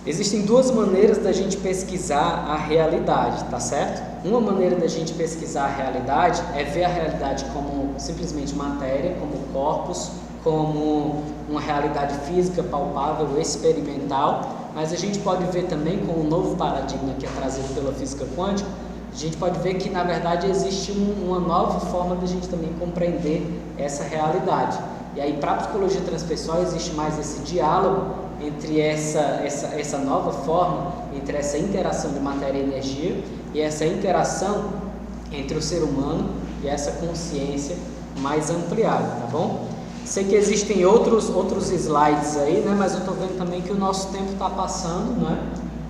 Existem duas maneiras da gente pesquisar a realidade, tá certo? Uma maneira da gente pesquisar a realidade é ver a realidade como simplesmente matéria, como corpos, como uma realidade física, palpável, experimental, mas a gente pode ver também com um novo paradigma que é trazido pela física quântica, a gente pode ver que na verdade existe uma nova forma de a gente também compreender essa realidade. E aí para a psicologia transpessoal existe mais esse diálogo entre essa nova forma, entre essa interação de matéria e energia e essa interação entre o ser humano e essa consciência mais ampliada, tá bom? Sei que existem outros slides aí, né? Mas eu estou vendo também que o nosso tempo está passando, né?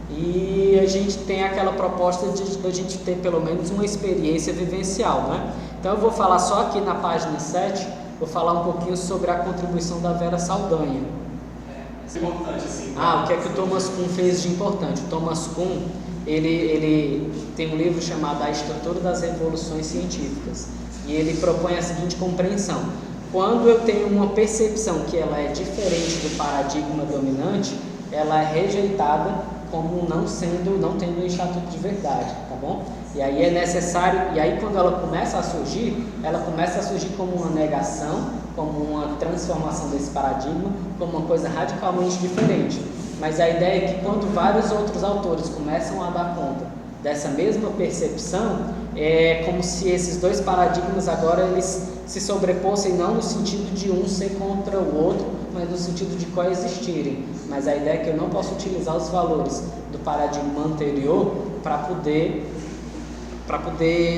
E a gente tem aquela proposta de a gente ter pelo menos uma experiência vivencial, né? Então eu vou falar só aqui na página 7, vou falar um pouquinho sobre a contribuição da Vera Saldanha. Importante, assim. O que é que o Thomas Kuhn fez de importante? O Thomas Kuhn, ele tem um livro chamado A Estrutura das Revoluções Científicas e ele propõe a seguinte compreensão: quando eu tenho uma percepção que ela é diferente do paradigma dominante, ela é rejeitada como não tendo um estatuto de verdade, tá bom? E aí é necessário, e aí quando ela começa a surgir como uma negação, como uma transformação desse paradigma, como uma coisa radicalmente diferente. Mas a ideia é que quando vários outros autores começam a dar conta dessa mesma percepção, é como se esses dois paradigmas agora eles se sobrepossem não no sentido de um ser contra o outro, mas no sentido de coexistirem. Mas a ideia é que eu não posso utilizar os valores do paradigma anterior para poder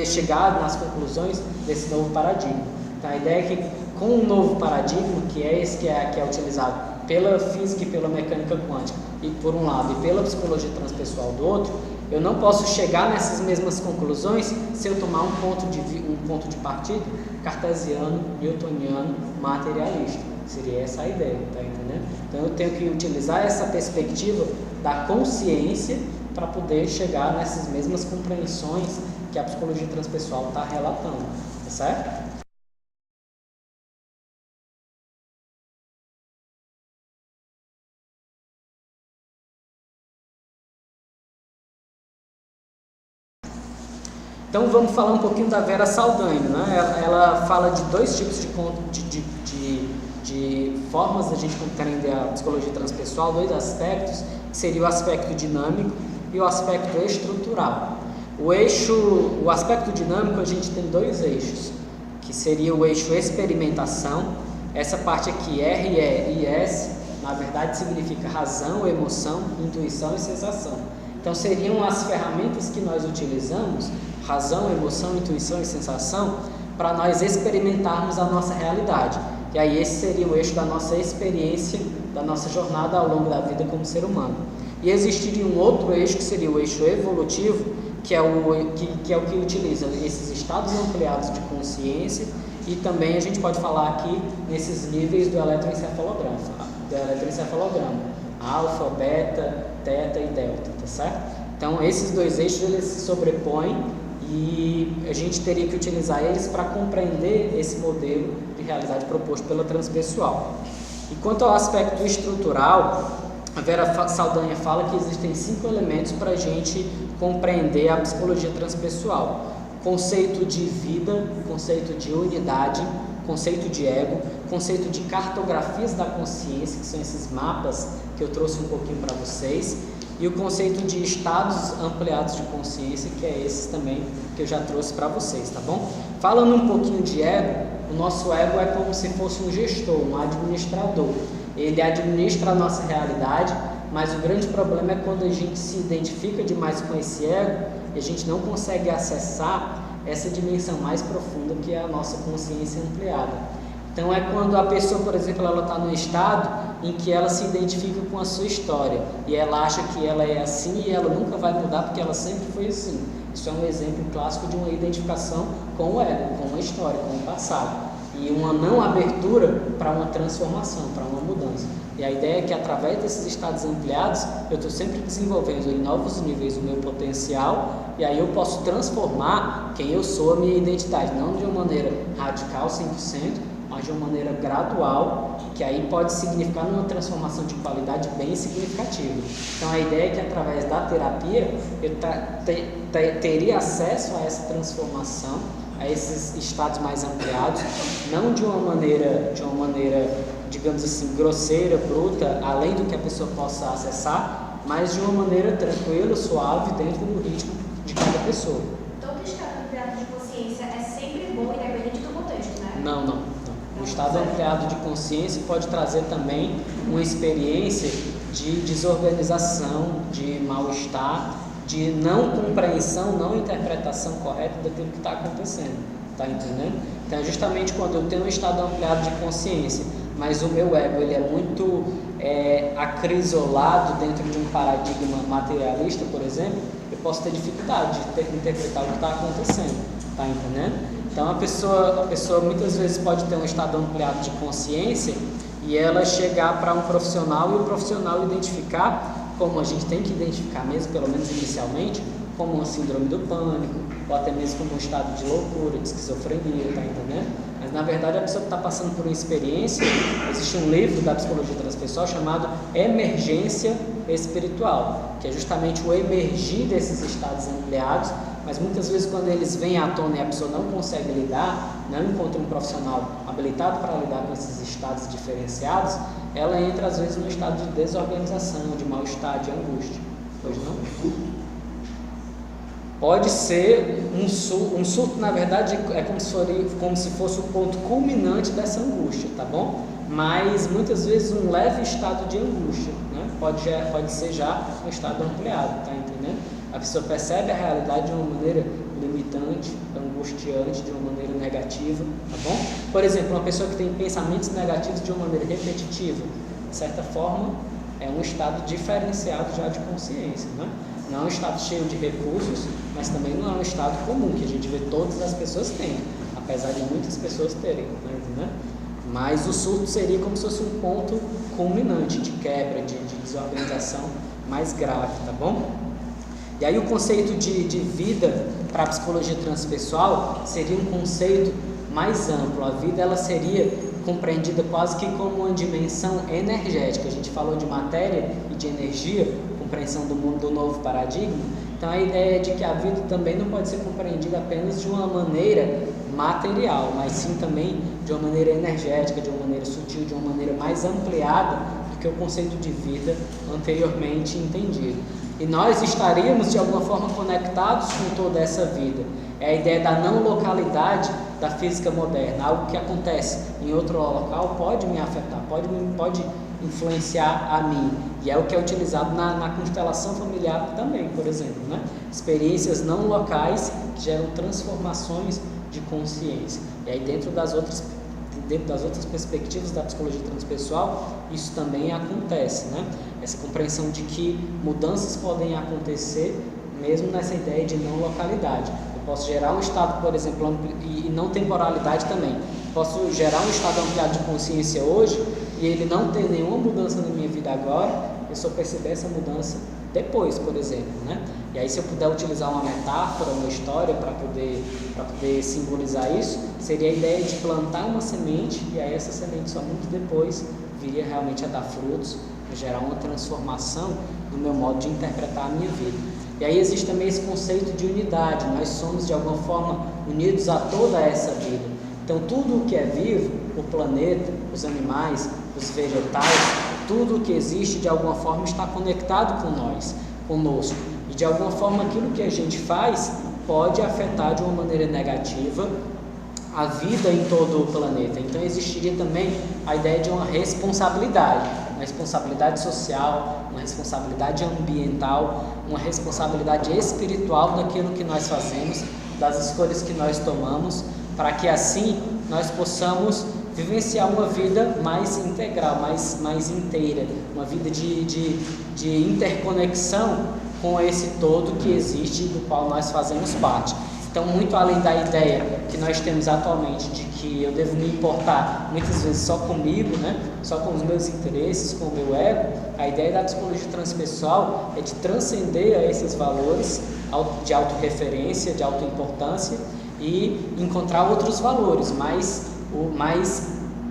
chegar nas conclusões desse novo paradigma. Então a ideia é que com um novo paradigma, que é esse que é utilizado pela física e pela mecânica quântica, e por um lado, e pela psicologia transpessoal do outro, eu não posso chegar nessas mesmas conclusões se eu tomar um ponto de partida cartesiano, newtoniano, materialista. Seria essa a ideia, tá entendendo? Então eu tenho que utilizar essa perspectiva da consciência para poder chegar nessas mesmas compreensões que a psicologia transpessoal está relatando, tá certo? Então vamos falar um pouquinho da Vera Saldanha, né? Ela fala de dois tipos de formas da gente compreender a psicologia transpessoal, dois aspectos, que seria o aspecto dinâmico e o aspecto estrutural. O aspecto dinâmico, a gente tem dois eixos, que seria o eixo experimentação. Essa parte aqui, R, E e S, na verdade significa razão, emoção, intuição e sensação. Então seriam as ferramentas que nós utilizamos, razão, emoção, intuição e sensação, para nós experimentarmos a nossa realidade. E aí esse seria o eixo da nossa experiência, da nossa jornada ao longo da vida como ser humano. E existiria um outro eixo, que seria o eixo evolutivo, que é o que utiliza esses estados ampliados de consciência, e também a gente pode falar aqui nesses níveis do eletroencefalograma, alfa, beta, teta e delta, tá certo? Então esses dois eixos eles se sobrepõem e a gente teria que utilizar eles para compreender esse modelo de realidade proposto pela transpessoal. E quanto ao aspecto estrutural, a Vera Saldanha fala que existem 5 elementos para a gente compreender a psicologia transpessoal: conceito de vida, conceito de unidade, conceito de ego, conceito de cartografias da consciência, que são esses mapas que eu trouxe um pouquinho para vocês, e o conceito de estados ampliados de consciência, que é esse também que eu já trouxe para vocês, tá bom? Falando um pouquinho de ego, o nosso ego é como se fosse um gestor, um administrador. Ele administra a nossa realidade, mas o grande problema é quando a gente se identifica demais com esse ego e a gente não consegue acessar essa dimensão mais profunda que é a nossa consciência ampliada. Então é quando a pessoa, por exemplo, ela está no estado em que ela se identifica com a sua história e ela acha que ela é assim e ela nunca vai mudar porque ela sempre foi assim. Isso é um exemplo clássico de uma identificação com o ego, com a história, com o passado, e uma não abertura para uma transformação, para uma mudança. E a ideia é que através desses estados ampliados eu estou sempre desenvolvendo em novos níveis o meu potencial, e aí eu posso transformar quem eu sou, a minha identidade, não de uma maneira radical 100%, mas de uma maneira gradual, que que aí pode significar uma transformação de qualidade bem significativa. Então a ideia é que através da terapia eu teria acesso a essa transformação, a esses estados mais ampliados, não de uma maneira, digamos assim, grosseira, bruta, além do que a pessoa possa acessar, mas de uma maneira tranquila, suave, dentro do ritmo de cada pessoa. Todo estado ampliado de consciência é sempre bom, independente do contexto, né? Não. O estado ampliado de consciência pode trazer também uma experiência de desorganização, de mal-estar, de não compreensão, não interpretação correta daquilo que está acontecendo, tá entendendo? Então é justamente quando eu tenho um estado ampliado de consciência, mas o meu ego ele é muito acrisolado dentro de um paradigma materialista, por exemplo, eu posso ter dificuldade de interpretar o que está acontecendo, tá entendendo? Então a pessoa muitas vezes pode ter um estado ampliado de consciência e ela chegar para um profissional e o profissional identificar, como a gente tem que identificar mesmo, pelo menos inicialmente, como uma síndrome do pânico, ou até mesmo como um estado de loucura, de esquizofrenia, tá entendendo? Mas na verdade a pessoa que está passando por uma experiência, existe um livro da psicologia transpessoal chamado Emergência Espiritual, que é justamente o emergir desses estados ampliados, mas muitas vezes quando eles vêm à tona e a pessoa não consegue lidar, não encontra um profissional habilitado para lidar com esses estados diferenciados, ela entra às vezes num estado de desorganização, de mal-estar, de angústia. Pois não? Pode ser um surto, na verdade, é como se fosse o ponto culminante dessa angústia, tá bom? Mas muitas vezes um leve estado de angústia, né? Pode ser já um estado ampliado, tá entendendo? A pessoa percebe a realidade de uma maneira limitante, angustiante, de uma maneira negativa, tá bom? Por exemplo, uma pessoa que tem pensamentos negativos de uma maneira repetitiva, de certa forma, é um estado diferenciado já de consciência, né? Não é um estado cheio de recursos, mas também não é um estado comum, que a gente vê todas as pessoas têm, apesar de muitas pessoas terem, né? Mas o surto seria como se fosse um ponto culminante de quebra, de desorganização mais grave, tá bom? E aí o conceito de vida para a psicologia transpessoal seria um conceito mais amplo. A vida ela seria compreendida quase que como uma dimensão energética. A gente falou de matéria e de energia, compreensão do mundo do novo paradigma. Então a ideia é de que a vida também não pode ser compreendida apenas de uma maneira material, mas sim também de uma maneira energética, de uma maneira sutil, de uma maneira mais ampliada do que o conceito de vida anteriormente entendido. E nós estaríamos de alguma forma conectados com toda essa vida. É a ideia da não localidade da física moderna. Algo que acontece em outro local pode me afetar, pode influenciar a mim. E é o que é utilizado na constelação familiar também, por exemplo, né? Experiências não locais que geram transformações de consciência. E aí dentro das outras perspectivas da psicologia transpessoal, isso também acontece, né? Essa compreensão de que mudanças podem acontecer mesmo nessa ideia de não localidade. Eu posso gerar um estado, por exemplo, e não temporalidade também. Posso gerar um estado ampliado de consciência hoje e ele não ter nenhuma mudança na minha vida agora, eu só perceber essa mudança depois, por exemplo, né? E aí se eu puder utilizar uma metáfora, uma história para poder simbolizar isso, seria a ideia de plantar uma semente e aí essa semente só muito depois viria realmente a dar frutos, a gerar uma transformação no meu modo de interpretar a minha vida. E aí existe também esse conceito de unidade, nós somos de alguma forma unidos a toda essa vida. Então tudo o que é vivo, o planeta, os animais, os vegetais, tudo o que existe de alguma forma está conectado com nós, conosco. E de alguma forma aquilo que a gente faz pode afetar de uma maneira negativa a vida em todo o planeta. Então existiria também a ideia de uma responsabilidade social, uma responsabilidade ambiental, uma responsabilidade espiritual daquilo que nós fazemos, das escolhas que nós tomamos, para que assim nós possamos vivenciar uma vida mais integral, mais inteira, uma vida de interconexão com esse todo que existe, do qual nós fazemos parte. Então, muito além da ideia que nós temos atualmente de que eu devo me importar muitas vezes só comigo, né? Só com os meus interesses, com o meu ego, a ideia da psicologia transpessoal é de transcender a esses valores de autorreferência, de autoimportância e encontrar outros valores mais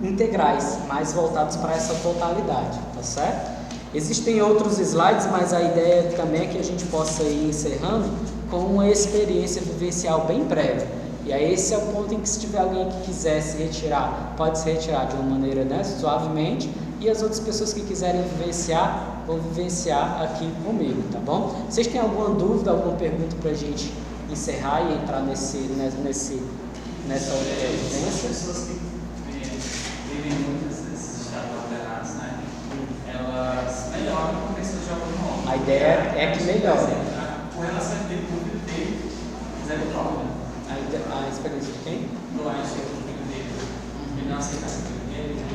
integrais, mais voltados para essa totalidade, tá certo? Existem outros slides, mas a ideia também é que a gente possa ir encerrando com uma experiência vivencial bem breve. E aí esse é o ponto em que, se tiver alguém que quiser se retirar, pode se retirar de uma maneira, né, suavemente, e as outras pessoas que quiserem vivenciar, vão vivenciar aqui comigo, tá bom? Vocês têm alguma dúvida, alguma pergunta para a gente encerrar e entrar nessa outra evidência? As pessoas que vivem muitos desses estados alterados, né? Elas melhoram com isso de algum modo. A ideia é que melhore. Com relação a ter público dele, zero problema. A experiência de quem? Do lado do público dele. Ele não aceita o público dele, né?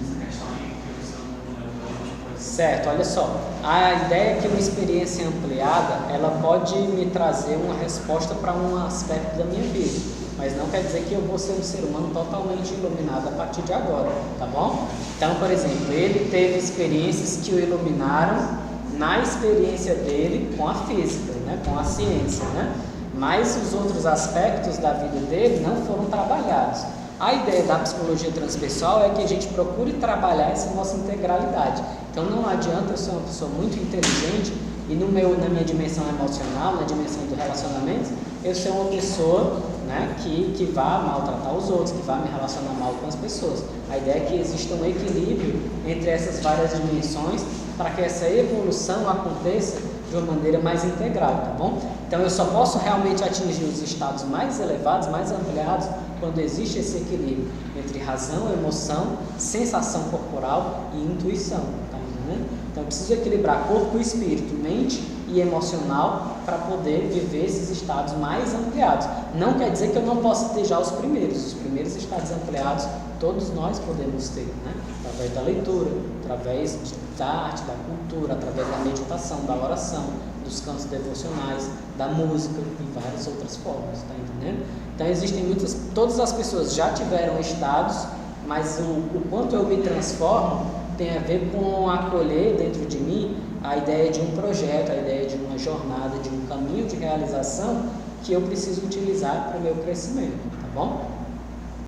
Essa questão aí que eu sou muito. Certo, olha só. A ideia é que uma experiência ampliada, ela pode me trazer uma resposta para um aspecto da minha vida. Mas não quer dizer que eu vou ser um ser humano totalmente iluminado a partir de agora, tá bom? Então, por exemplo, ele teve experiências que o iluminaram na experiência dele com a física, né? Com a ciência, né? Mas os outros aspectos da vida dele não foram trabalhados. A ideia da psicologia transpessoal é que a gente procure trabalhar essa nossa integralidade. Então não adianta eu ser uma pessoa muito inteligente e na minha dimensão emocional, na dimensão do relacionamento, eu ser uma pessoa, né, que vá maltratar os outros, que vá me relacionar mal com as pessoas. A ideia é que exista um equilíbrio entre essas várias dimensões para que essa evolução aconteça de uma maneira mais integral, tá bom? Então eu só posso realmente atingir os estados mais elevados, mais ampliados, quando existe esse equilíbrio entre razão, emoção, sensação corporal e intuição, tá entendendo? Então eu preciso equilibrar corpo e espírito, mente e emocional para poder viver esses estados mais ampliados. Não quer dizer que eu não possa ter já os primeiros estados ampliados, todos nós podemos ter, né? Através da leitura, através da arte, da cultura, através da meditação, da oração, dos cantos devocionais, da música e várias outras formas, tá entendendo? Então existem todas as pessoas já tiveram estados, mas o quanto eu me transformo tem a ver com acolher dentro de mim a ideia de um projeto, a ideia de uma jornada, de um caminho de realização que eu preciso utilizar para o meu crescimento, tá bom?